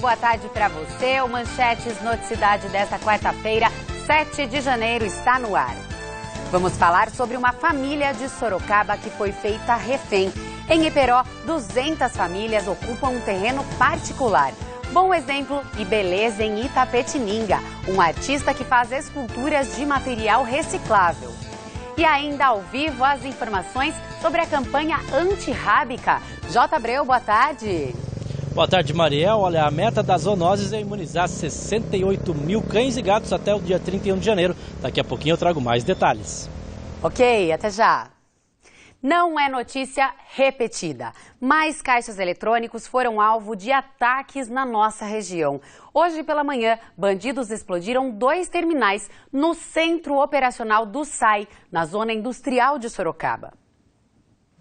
boa tarde para você. O Manchetes Noticidade desta quarta-feira, 7 de janeiro, está no ar. Vamos falar sobre uma família de Sorocaba que foi feita refém. Em Iperó, 200 famílias ocupam um terreno particular. Bom exemplo e beleza em Itapetininga, um artista que faz esculturas de material reciclável. E ainda ao vivo as informações sobre a campanha antirrábica. J. Abreu, boa tarde. Boa tarde, Mariel. Olha, a meta das zoonoses é imunizar 68 mil cães e gatos até o dia 31 de janeiro. Daqui a pouquinho eu trago mais detalhes. Ok, até já. Não é notícia repetida, mas caixas eletrônicos foram alvo de ataques na nossa região. Hoje pela manhã, bandidos explodiram 2 terminais no centro operacional do SAI, na zona industrial de Sorocaba.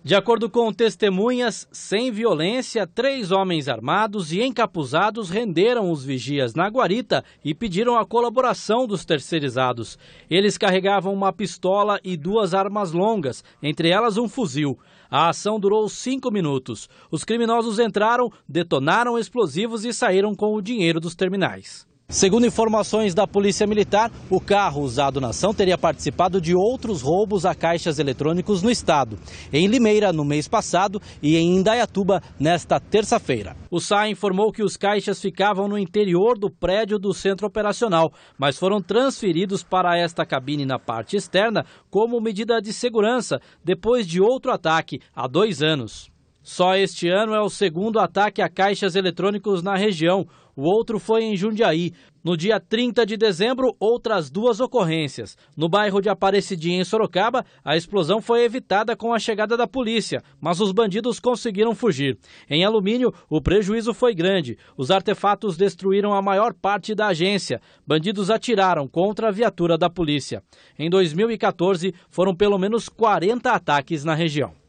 De acordo com testemunhas, sem violência, 3 homens armados e encapuzados renderam os vigias na guarita e pediram a colaboração dos terceirizados. Eles carregavam uma pistola e 2 armas longas, entre elas um fuzil. A ação durou 5 minutos. Os criminosos entraram, detonaram explosivos e saíram com o dinheiro dos terminais. Segundo informações da Polícia Militar, o carro usado na ação teria participado de outros roubos a caixas eletrônicos no estado. Em Limeira, no mês passado, e em Indaiatuba, nesta terça-feira. O SAI informou que os caixas ficavam no interior do prédio do centro operacional, mas foram transferidos para esta cabine na parte externa como medida de segurança, depois de outro ataque há 2 anos. Só este ano é o segundo ataque a caixas eletrônicos na região. O outro foi em Jundiaí. No dia 30 de dezembro, outras 2 ocorrências. No bairro de Aparecidinha, em Sorocaba, a explosão foi evitada com a chegada da polícia, mas os bandidos conseguiram fugir. Em Alumínio, o prejuízo foi grande. Os artefatos destruíram a maior parte da agência. Bandidos atiraram contra a viatura da polícia. Em 2014, foram pelo menos 40 ataques na região.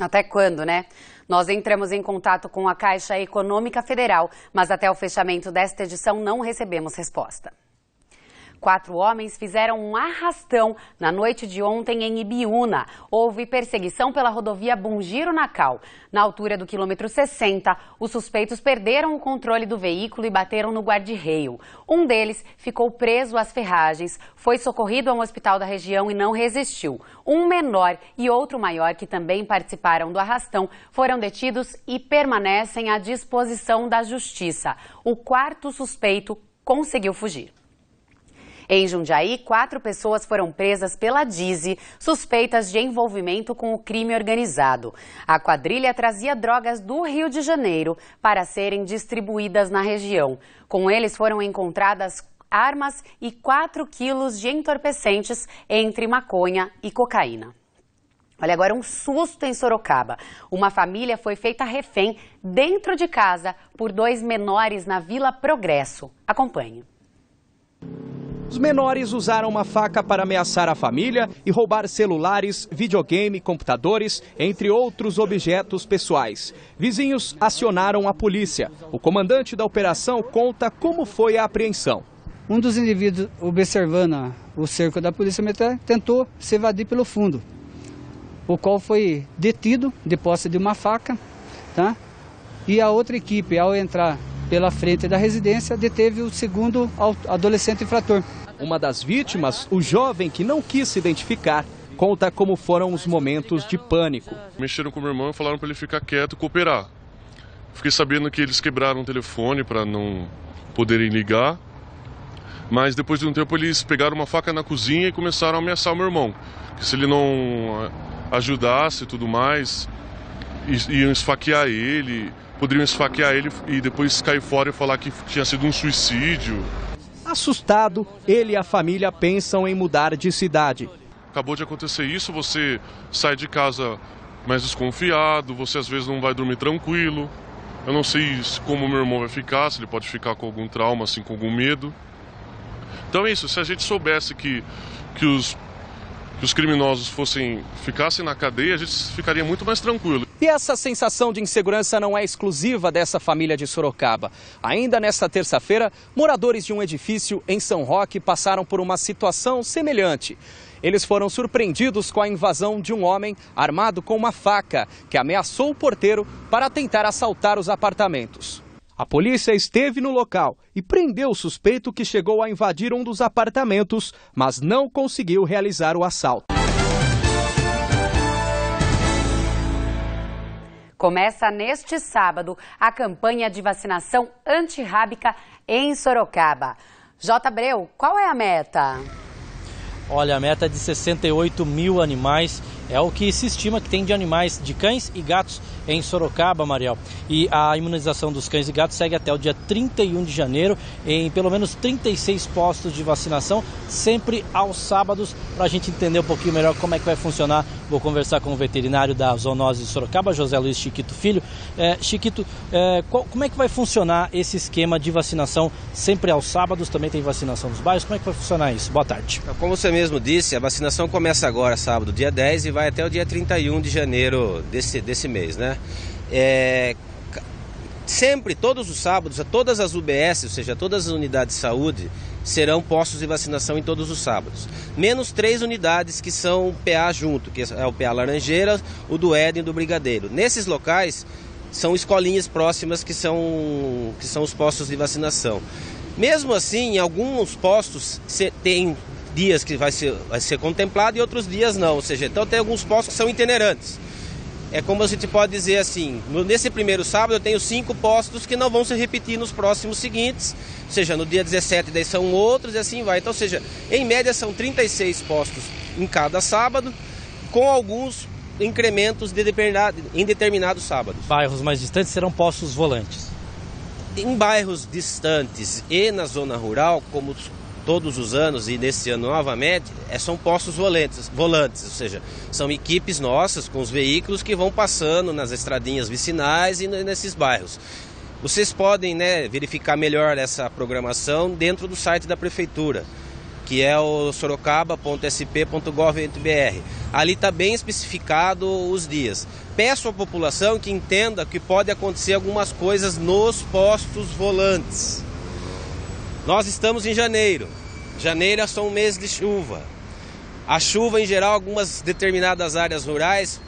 Até quando, né? Nós entramos em contato com a Caixa Econômica Federal, mas até o fechamento desta edição não recebemos resposta. 4 homens fizeram um arrastão na noite de ontem em Ibiúna. Houve perseguição pela rodovia Bom-Giro-Nacal. Na altura do quilômetro 60, os suspeitos perderam o controle do veículo e bateram no guarda-reio. Um deles ficou preso às ferragens, foi socorrido a um hospital da região e não resistiu. Um menor e outro maior, que também participaram do arrastão, foram detidos e permanecem à disposição da Justiça. O 4º suspeito conseguiu fugir. Em Jundiaí, 4 pessoas foram presas pela DISI, suspeitas de envolvimento com o crime organizado. A quadrilha trazia drogas do Rio de Janeiro para serem distribuídas na região. Com eles foram encontradas armas e 4 quilos de entorpecentes entre maconha e cocaína. Olha, agora um susto em Sorocaba. Uma família foi feita refém dentro de casa por 2 menores na Vila Progresso. Acompanhe. Os menores usaram uma faca para ameaçar a família e roubar celulares, videogame, computadores, entre outros objetos pessoais. Vizinhos acionaram a polícia. O comandante da operação conta como foi a apreensão. Um dos indivíduos, observando o cerco da polícia militar, tentou se evadir pelo fundo, o qual foi detido de posse de uma faca, tá? E a outra equipe, ao entrar pela frente da residência, deteve o segundo adolescente infrator. Uma das vítimas, o jovem que não quis se identificar, conta como foram os momentos de pânico. Mexeram com meu irmão e falaram para ele ficar quieto e cooperar. Fiquei sabendo que eles quebraram o telefone para não poderem ligar, mas depois de um tempo eles pegaram uma faca na cozinha e começaram a ameaçar o meu irmão. Que se ele não ajudasse e tudo mais, iam esfaquear ele. Poderiam esfaquear ele e depois cair fora e falar que tinha sido um suicídio. Assustado, ele e a família pensam em mudar de cidade. Acabou de acontecer isso, você sai de casa mais desconfiado, você às vezes não vai dormir tranquilo. Eu não sei como meu irmão vai ficar, se ele pode ficar com algum trauma, assim, com algum medo. Então é isso, se a gente soubesse que os criminosos ficassem na cadeia, a gente ficaria muito mais tranquilo. E essa sensação de insegurança não é exclusiva dessa família de Sorocaba. Ainda nesta terça-feira, moradores de um edifício em São Roque passaram por uma situação semelhante. Eles foram surpreendidos com a invasão de um homem armado com uma faca, que ameaçou o porteiro para tentar assaltar os apartamentos. A polícia esteve no local e prendeu o suspeito que chegou a invadir um dos apartamentos, mas não conseguiu realizar o assalto. Começa neste sábado a campanha de vacinação antirrábica em Sorocaba. J. Abreu, qual é a meta? Olha, a meta é de 68 mil animais, é o que se estima que tem de animais, de cães e gatos em Sorocaba, Mariel. E a imunização dos cães e gatos segue até o dia 31 de janeiro, em pelo menos 36 postos de vacinação, sempre aos sábados. Para a gente entender um pouquinho melhor como é que vai funcionar, vou conversar com o veterinário da Zoonose de Sorocaba, José Luiz Chiquito Filho. Chiquito, como é que vai funcionar esse esquema de vacinação sempre aos sábados? Também tem vacinação nos bairros, como é que vai funcionar isso? Boa tarde. Como você mesmo disse, a vacinação começa agora, sábado, dia 10, e vai até o dia 31 de janeiro desse mês, né? Sempre, todos os sábados, todas as UBS, ou seja, todas as unidades de saúde, serão postos de vacinação em todos os sábados. Menos 3 unidades que são PA junto, que é o PA Laranjeira, o do Éden e do Brigadeiro. Nesses locais, são escolinhas próximas que são os postos de vacinação. Mesmo assim, em alguns postos tem dias que vai ser contemplado e outros dias não, ou seja, então tem alguns postos que são itinerantes. É como a gente pode dizer assim, nesse primeiro sábado eu tenho 5 postos que não vão se repetir nos próximos seguintes, ou seja, no dia 17 daí são outros e assim vai. Então, ou seja, em média são 36 postos em cada sábado, com alguns incrementos em determinados sábados. Bairros mais distantes serão postos volantes. Em bairros distantes e na zona rural, como todos os anos e nesse ano novamente, são postos volantes, ou seja, são equipes nossas com os veículos que vão passando nas estradinhas vicinais e nesses bairros. Vocês podem, verificar melhor essa programação dentro do site da Prefeitura, que é o sorocaba.sp.gov.br. Ali está bem especificado os dias. Peço à população que entenda que pode acontecer algumas coisas nos postos volantes. Nós estamos em janeiro. Janeiro é só um mês de chuva. A chuva, em geral, algumas determinadas áreas rurais,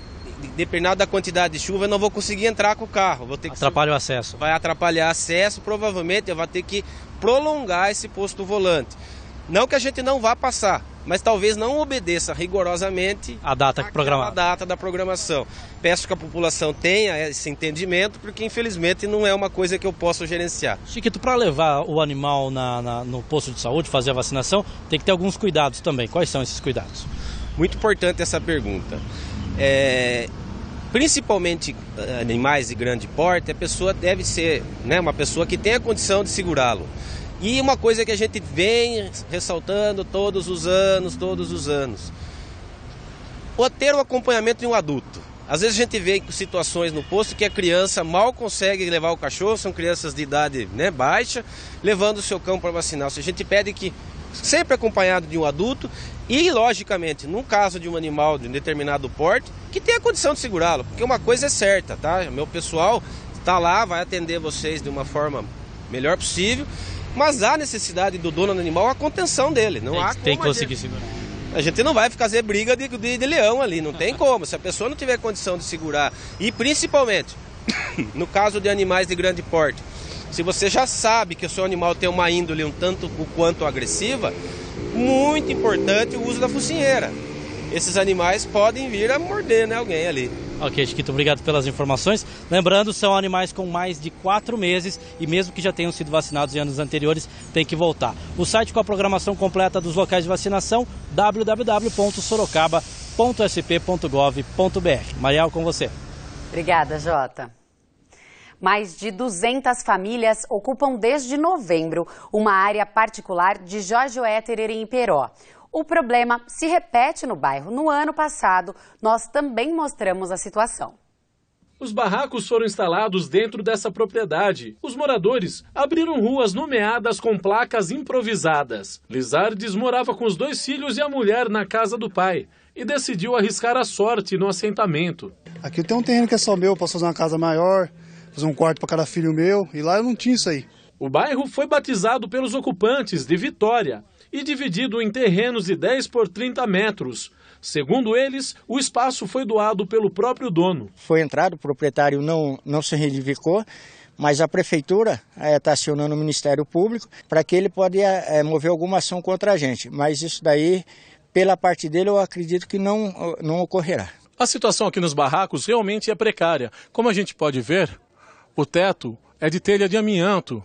dependendo da quantidade de chuva, eu não vou conseguir entrar com o carro. Atrapalha o acesso. Vai atrapalhar o acesso, provavelmente eu vou ter que prolongar esse posto volante. Não que a gente não vá passar, mas talvez não obedeça rigorosamente a data programada. A data da programação. Peço que a população tenha esse entendimento, porque infelizmente não é uma coisa que eu possa gerenciar. Chiquito, para levar o animal no posto de saúde, fazer a vacinação, tem que ter alguns cuidados também. Quais são esses cuidados? Muito importante essa pergunta. Principalmente animais de grande porte, a pessoa deve ser uma pessoa que tenha condição de segurá-lo. E uma coisa que a gente vem ressaltando todos os anos, ter o acompanhamento de um adulto. Às vezes a gente vê situações no posto que a criança mal consegue levar o cachorro, são crianças de idade baixa, levando o seu cão para vacinar. A gente pede que sempre acompanhado de um adulto e, logicamente, num caso de um animal de um determinado porte, que tenha condição de segurá-lo, porque uma coisa é certa, tá? Meu pessoal está lá, vai atender vocês de uma forma melhor possível, mas há necessidade do dono do animal a contenção dele. Tem que conseguir segurar. A gente não vai fazer briga de leão ali, não tem como. Se a pessoa não tiver condição de segurar, e principalmente no caso de animais de grande porte, se você já sabe que o seu animal tem uma índole um tanto o quanto agressiva, muito importante o uso da focinheira. Esses animais podem vir a morder alguém ali. Ok, Chiquito, obrigado pelas informações. Lembrando, são animais com mais de 4 meses e mesmo que já tenham sido vacinados em anos anteriores, tem que voltar. O site com a programação completa dos locais de vacinação, www.sorocaba.sp.gov.br. Mariel, com você. Obrigada, Jota. Mais de 200 famílias ocupam desde novembro uma área particular de Jorge Wetterer em Iperó. O problema se repete no bairro. No ano passado, nós também mostramos a situação. Os barracos foram instalados dentro dessa propriedade. Os moradores abriram ruas nomeadas com placas improvisadas. Lizardes morava com os 2 filhos e a mulher na casa do pai e decidiu arriscar a sorte no assentamento. Aqui tem um terreno que é só meu, posso fazer uma casa maior, fazer um quarto para cada filho meu, e lá eu não tinha isso aí. O bairro foi batizado pelos ocupantes de Vitória e dividido em terrenos de 10 por 30 metros. Segundo eles, o espaço foi doado pelo próprio dono. Foi entrado, o proprietário não se reivindicou, mas a Prefeitura está acionando o Ministério Público para que ele pode mover alguma ação contra a gente. Mas isso daí, pela parte dele, eu acredito que não ocorrerá. A situação aqui nos barracos realmente é precária. Como a gente pode ver, o teto é de telha de amianto.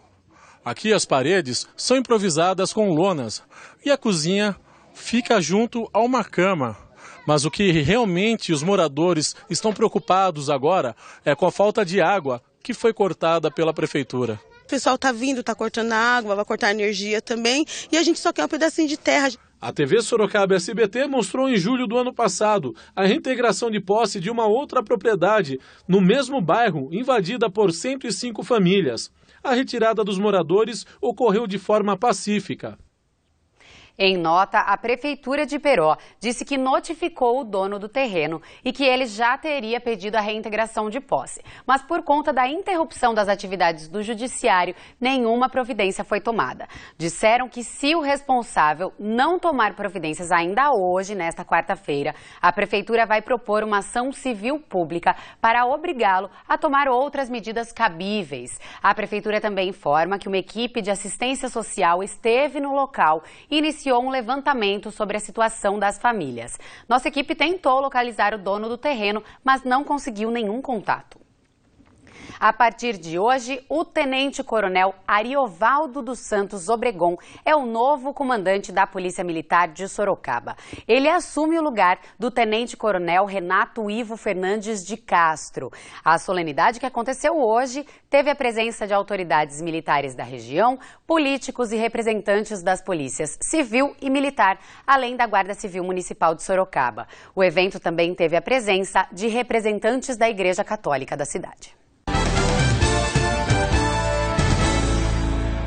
Aqui as paredes são improvisadas com lonas e a cozinha fica junto a uma cama. Mas o que realmente os moradores estão preocupados agora é com a falta de água que foi cortada pela Prefeitura. O pessoal está vindo, está cortando a água, vai cortar a energia também e a gente só quer um pedacinho de terra. A TV Sorocaba SBT mostrou em julho do ano passado a reintegração de posse de uma outra propriedade no mesmo bairro, invadida por 105 famílias. A retirada dos moradores ocorreu de forma pacífica. Em nota, a Prefeitura de Iperó disse que notificou o dono do terreno e que ele já teria pedido a reintegração de posse. Mas por conta da interrupção das atividades do Judiciário, nenhuma providência foi tomada. Disseram que se o responsável não tomar providências ainda hoje, nesta quarta-feira, a Prefeitura vai propor uma ação civil pública para obrigá-lo a tomar outras medidas cabíveis. A Prefeitura também informa que uma equipe de assistência social esteve no local e iniciou um levantamento sobre a situação das famílias. Nossa equipe tentou localizar o dono do terreno, mas não conseguiu nenhum contato. A partir de hoje, o tenente-coronel Ariovaldo dos Santos Obregon é o novo comandante da Polícia Militar de Sorocaba. Ele assume o lugar do tenente-coronel Renato Ivo Fernandes de Castro. A solenidade que aconteceu hoje teve a presença de autoridades militares da região, políticos e representantes das polícias civil e militar, além da Guarda Civil Municipal de Sorocaba. O evento também teve a presença de representantes da Igreja Católica da cidade.